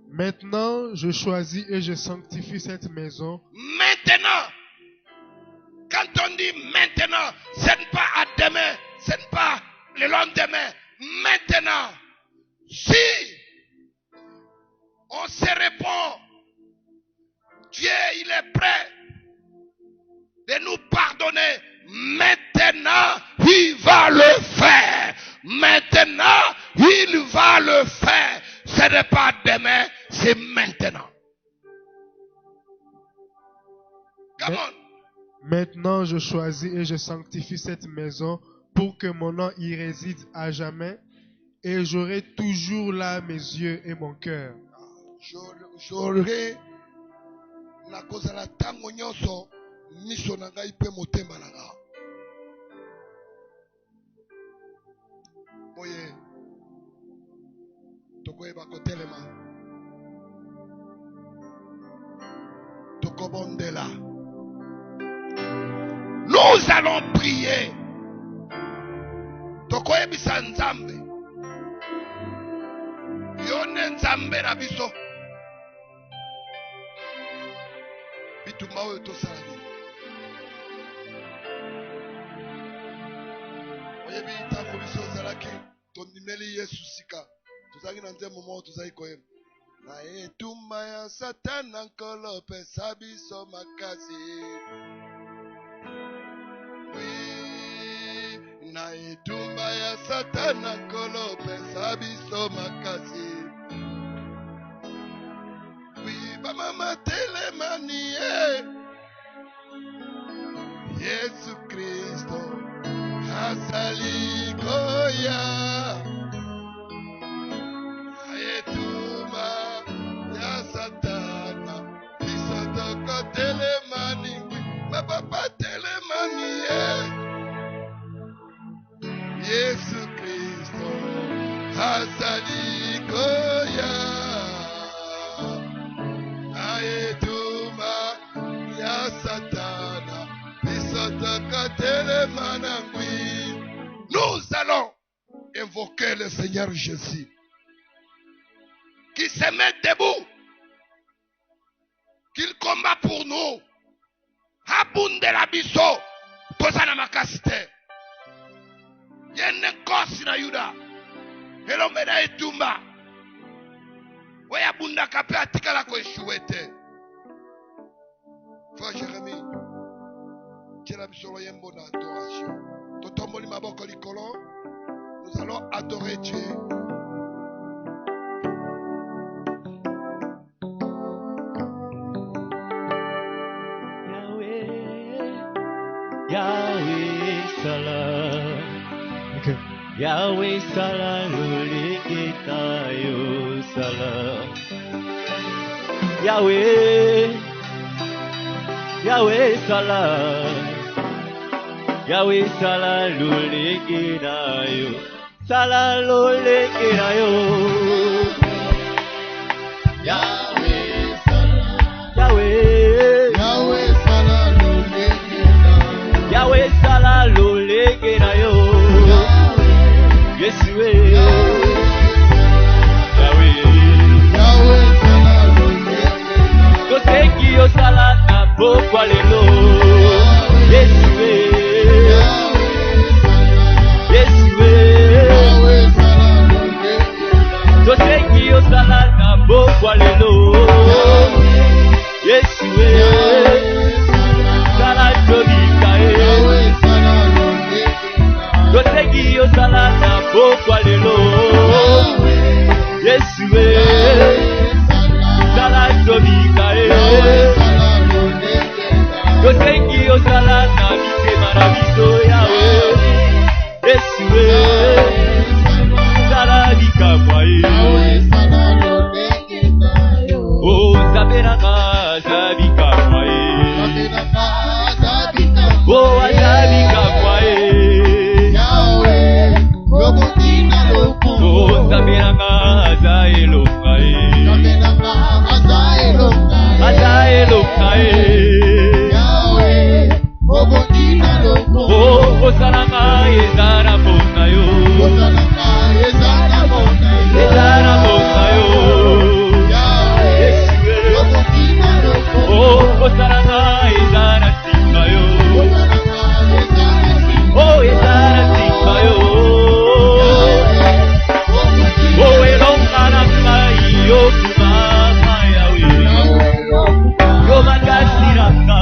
[SPEAKER 2] Maintenant, je choisis et je sanctifie cette maison.
[SPEAKER 1] Maintenant. Quand on dit maintenant, ce n'est pas à demain, ce n'est pas le lendemain. Maintenant. Si on se répond, Dieu, il est prêt de nous pardonner. Maintenant, il va le faire. Maintenant, il va le faire. Ce n'est pas demain, c'est maintenant. Come on.
[SPEAKER 2] Maintenant, je choisis et je sanctifie cette maison pour que mon nom y réside à jamais et j'aurai toujours là mes yeux et mon cœur.
[SPEAKER 1] J'aurai na kozala tango nyonso miso na ngai pe motema na nga. Boye tokoyeba kotelema tokobondela. Nous allons prier. Tokoyebisa nzambe yone nzambe na biso bitumba oyo tosala nini. Oyebi ntango biso ozalaki tondimeli Yesu sika tozalaki na nzembo moko tozali koyeba na etumba ya Satana nkolo opesa biso makasi. Na etumba ya Satana nkolo opesa biso makasi. Bamama telemani Yesu Kristo azali koya ayetuma ya satana biso tokotelemani bapapa telemani Yesu Kristo azali koya ayetuma ya satana biso tokotelemani. Nous allons invoquer le Seigneur Jésus qui se met debout, qu'il combat pour nous. Abunde la biso, posana makasite. Yenne kosi na yuda. Elomeda etumba. Weya bunda kape atika la koeshuete. Frère Jérémie, tiens la biso lo yembo na adoration. Totomboli maboko likolo. Nous allons adorer Dieu.
[SPEAKER 3] Yahweh Salah,
[SPEAKER 2] Okay.
[SPEAKER 3] Yahweh Salah, Lulikitayo Salah. Yahweh, Yahweh Salah, Yahweh Salah, Lulikitayo Salah, Lulikitayo. Yahweh Salah, Yahweh,
[SPEAKER 4] Yahweh Salah
[SPEAKER 3] Yahweh Salah, Lulikitayo. Yesue, Yahweh,
[SPEAKER 4] Yahweh Salah
[SPEAKER 3] Koseki yo Salah na pokwa lelo. Yesue, Yesue, Koseki yo Salah na pokwa lelo. Yesue, Salah jodikae. Koseki yo Salah na pokwa lelo. Yesue, Salah jodikae. Koseki yo Salah na mitema na biso Yahweh. Yesue, Salah likamwae. Oh, Zabiranga, Zabikamwae. Oh, Zabikamwae. Oh, Zabiranga, Zaelongae. Azaelongae. Oh, Osalanga, Ezara Bonayo. Ezara Bonayo. Oh, Osalanga, Ezara Simbayo. Oh, Ezara Simbayo. Oh, Elongaranga, Yokumama Yahweh. Yo Makasiranga,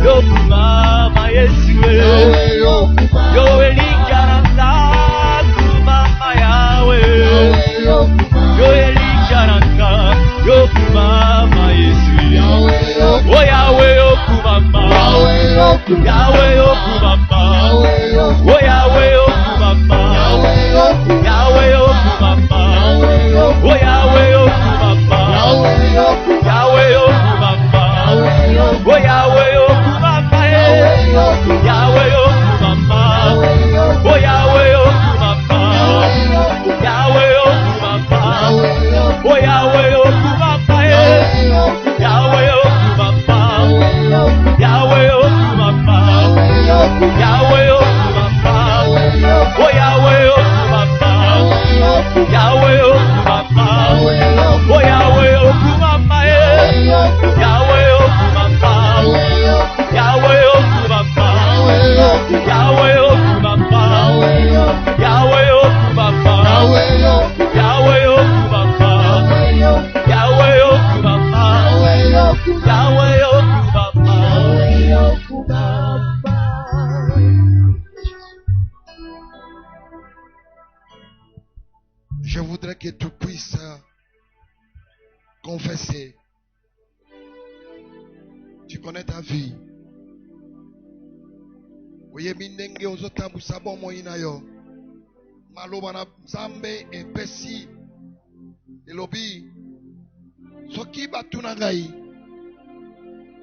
[SPEAKER 3] Yokumama Yesue. Yo Elikaranga, Kumama Yahweh. Yo Elikaranga, Yokumama Yesue. Oh Yahweh, Yokumama. Yahweh, Yokumama. Oh Yahweh, Yokumama. Yahweh, Yokumama. Oh Yahweh, Yokumama. Yahweh, Yokumama. Oh Yahweh, Yokumama. Yahweh, Yokumama. Oh Yahweh, Yokumama. Yahweh, Yokumama. Oh Yahweh, Yokumama. Yahweh, Yokumama. Yahweh, Yokumama. Yahweh, Yokumama. Oh Yahweh, Yokumama. Yahweh, Yokumama. Oh Yahweh, Yokumama. Yahweh, Yokumama. Yahweh, Yokumama. Yahweh, Yokumama. Yahweh, Yokumama. Yahweh, Yokumama. Yahweh, Yokumama. Yahweh, Yokumama.
[SPEAKER 1] Je voudrais que tu puisses confesser. Tu connais ta vie. oyebi ndenge ozotambwisa bomoi na yo. Maloba na Nzambe epesi elobi soki batu na ngai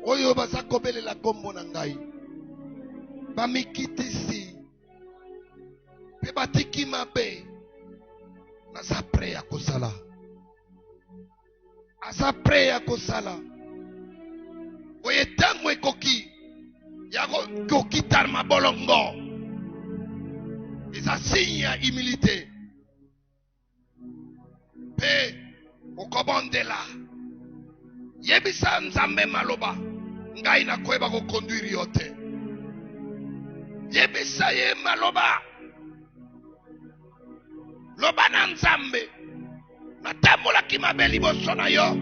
[SPEAKER 1] oyo baza kobelela kombo na ngai bamikitisi pe batiki mabe naza pre ya kosala. Aza pre ya kosala. Oye tango ekoki ya kokita mabolongo eza signe ya humilité pe okobondela yebisa Nzambe maloba ngai nakoyeba kokonduire yo te. Yebisa ye maloba loba na Nzambe natambolaki mabe liboso na yo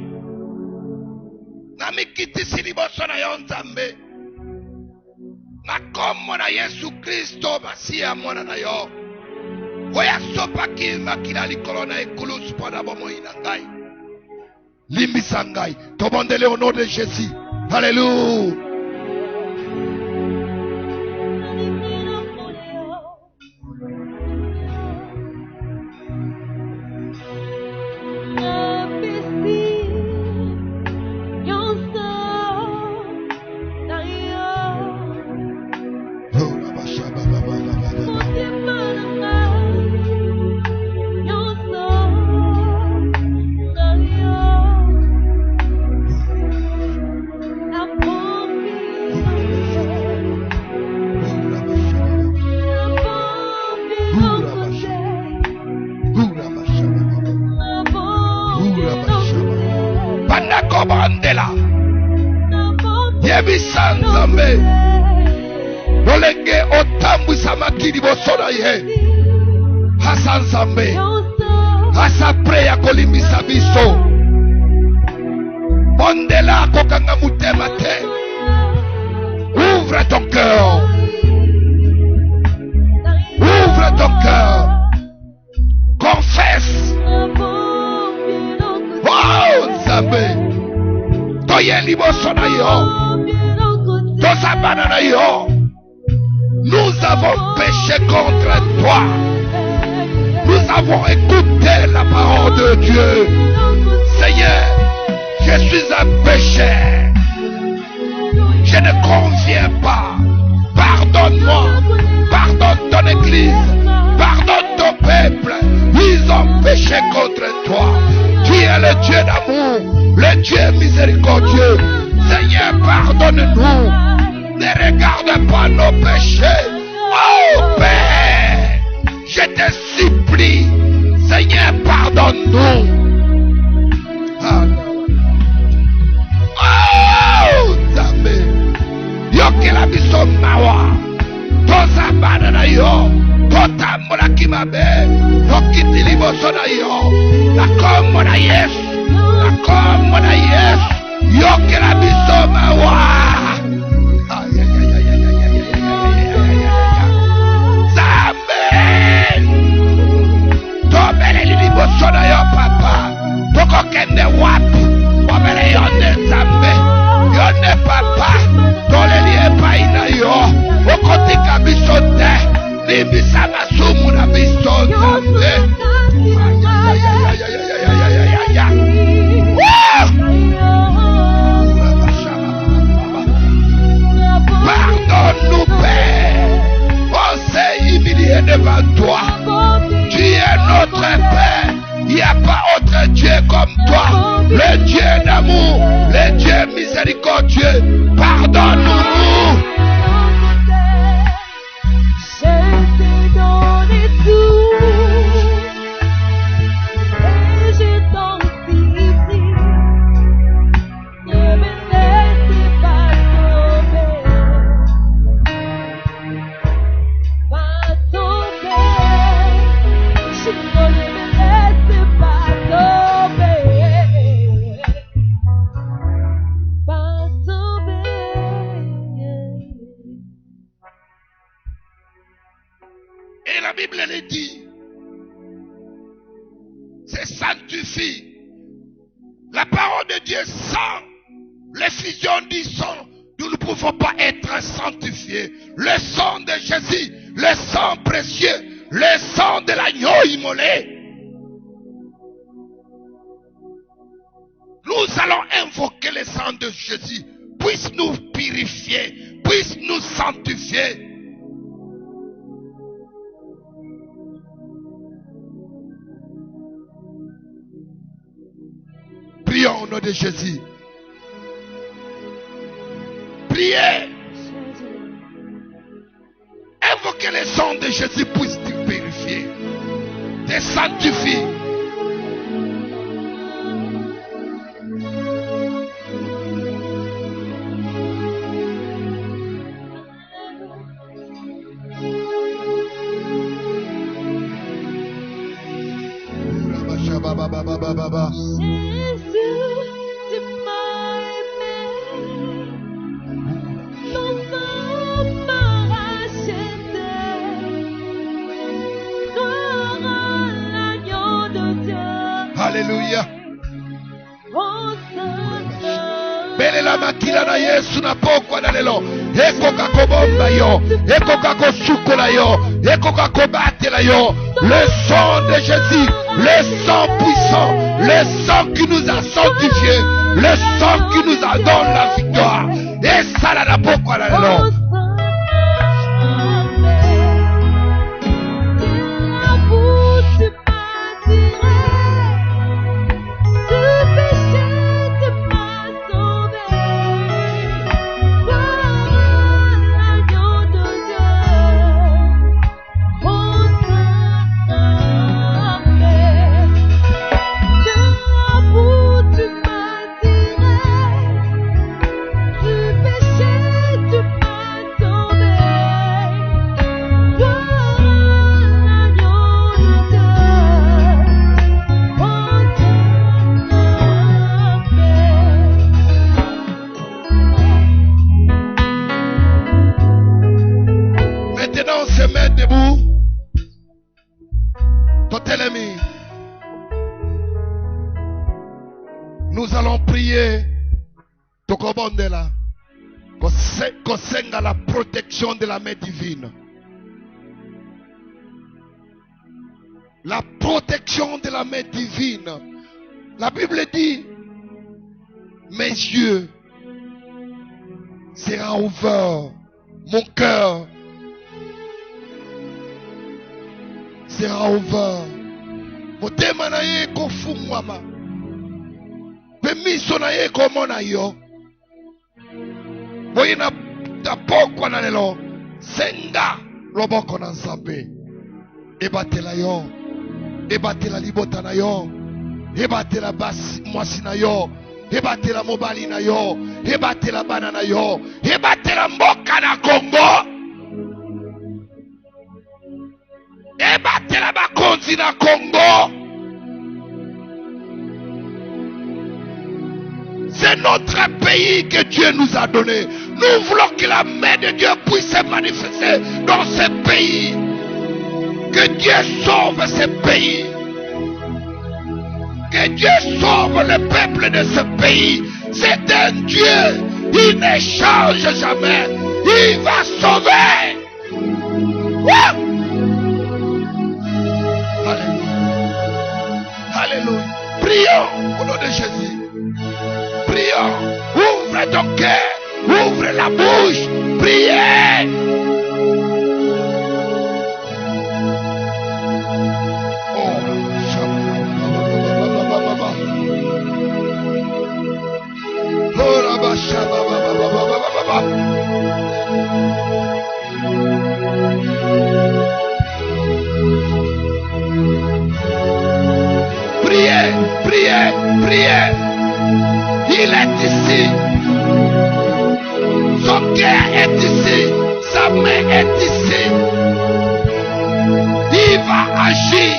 [SPEAKER 1] namikitisi liboso na yo Nzambe na kombo na Yesu Kristo Masiya mwana na yo oyo asopaki makila likolo na ekulusu mpo na bomoi na ngai. Limbisa ngai tobondele au nom de Jésus. Alléluia. Yebisa Nzambe lolenge otambwisa makili bosona ye hasa Nzambe hasa pre ya kolimbisa biso bondela kokanga mutema te. Ouvre ton cœur, ouvre ton cœur, confesse. Oh Nzambe toye liboso na yo tosabana na yo. Nous avons péché contre toi. Nous avons écouté la parole de Dieu. Seigneur, je suis un pécheur. Je ne conviens pas. Pardonne-moi. Pardonne ton église. Pardonne ton peuple. Ils ont péché contre toi. Tu es le Dieu d'amour, le Dieu miséricordieux. Seigneur, pardonne-nous. Ne regarde pas nos péchés. Oh Père, je te supplie, Seigneur, pardonne-nous. Oh Nzambe, yokela biso mawa, tozabana na yo, totambola kimabe, tokiti liboso na yo, na kombo na Yesu, na kombo na Yesu, yokela biso mawa. Tobele yo papa, toko kende wapi, wabele yonde Nzambe, yonde papa, tole liye paina yo, okotika biso te, limbisa masumu na biso Nzambe. Pardonne-nous Père, on s'est humilié devant toi. Tu es notre Père. Il n'y a pas autre Dieu comme toi. Le Dieu d'amour, le Dieu miséricordieux. Pardonne-nous. Et la Bible le dit, c'est sanctifie. La parole de Dieu sans l'effusion du sang Nous ne pouvons pas être sanctifiés. Le sang de Jésus, le sang précieux, le sang de l'agneau immolé. Nous allons invoquer le sang de Jésus, puisse nous purifier, puisse nous sanctifier. Prions au nom de Jésus. Priez. Invoquez le sang de Jésus, puisse te purifier, te sanctifier. Alléluia. Belela makila na Yesu na pokwa na lelo. Eko kakobomba yo, eko kakosukola yo, eko kakobatela yo. Le sang de Jésus, le sang puissant, le sang qui nous a sanctifiés, le sang qui nous a donné la victoire. Et ça la pokwa na lelo. Nous allons prier Tokobondela Kosenga la protection de la main divine. La protection de la main divine. La Bible dit, mes yeux seront ouverts, mon cœur sera ouvert. Motema na ye kofungwama. Pemiso na ye komona yo. Boyina tapokwa na lelo. Senga loboko na Nzambe. Ebatela yo. Ebatela libota na yo. Ebatela basi mwasi na yo. Ebatela mobali na yo. Ebatela bana na yo. Ebatela mboka na Congo. Ebatela bakonzi na Congo. C'est notre pays que Dieu nous a donné. Nous voulons que la main de Dieu puisse se manifester dans ce pays. Que Dieu sauve ce pays. Que Dieu sauve le peuple de ce pays. C'est un Dieu. Il ne change jamais. Il va sauver. Wouh! Alléluia. Alléluia. Prions au nom de Jésus. Prions. Ouvre ton cœur. Ouvre la bouche. Priez. Priez, priez, priez. Il est ici. Son cœur est ici. Sa main est ici. Il va agir.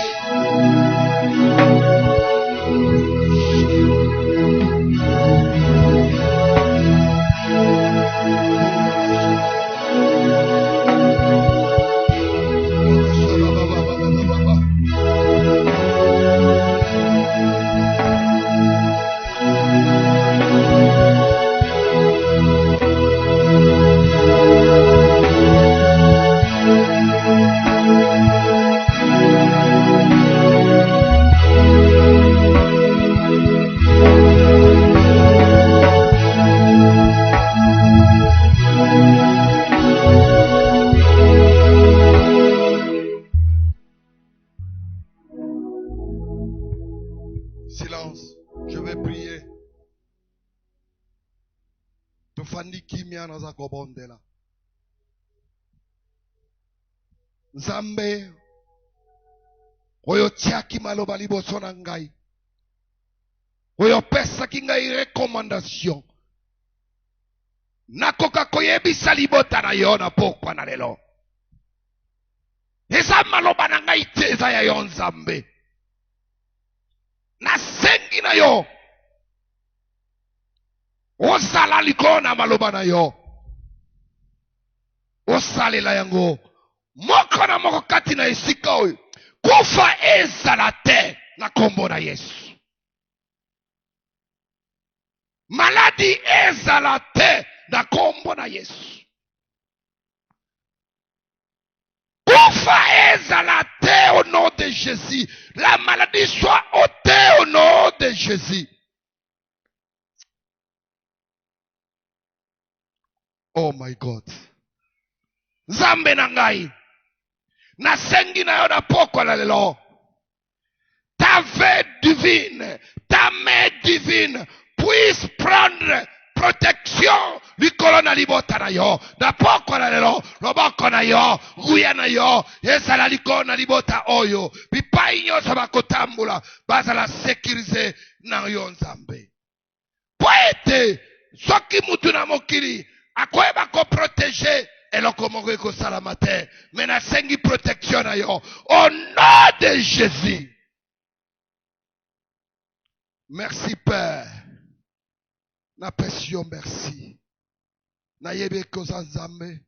[SPEAKER 1] tofandi kimia naza kobondela. Nzambe oyo tiaki maloba liboso na ngai, oyo pesaki ngai recommandation, nakoka koyebisa libota na yo na pokwa na lelo. Eza maloba na ngai te, eza ya yo Nzambe. Nasengi na yo osala likolo na maloba na yo, osalela yango moko na moko kati na esika oyo. Kufa ezala te na kombo na Yesu. Maladi ezala te na kombo na Yesu. Kufa ezala te au nom de Jésus. La maladie soit ôtée au nom de Jésus. Oh my God. Nzambe na ngai, nasengi na yo na pokwa la lelo. Ta main divine puisse prendre protection likolo na libota na yo. Na pokwa la lelo, loboko na yo, nguya na yo, ezala likolo na libota oyo. Bipai nyonso bakotambula, bazala sécurisé na yo Nzambe. Po ete, soki mutu na mokili, akoyeba ko protéger, eloko moko ekosala te, mais nasengi protection na yo au nom de Jésus. Merci Père. Napesi yo merci. Nayebe koza Nzambe.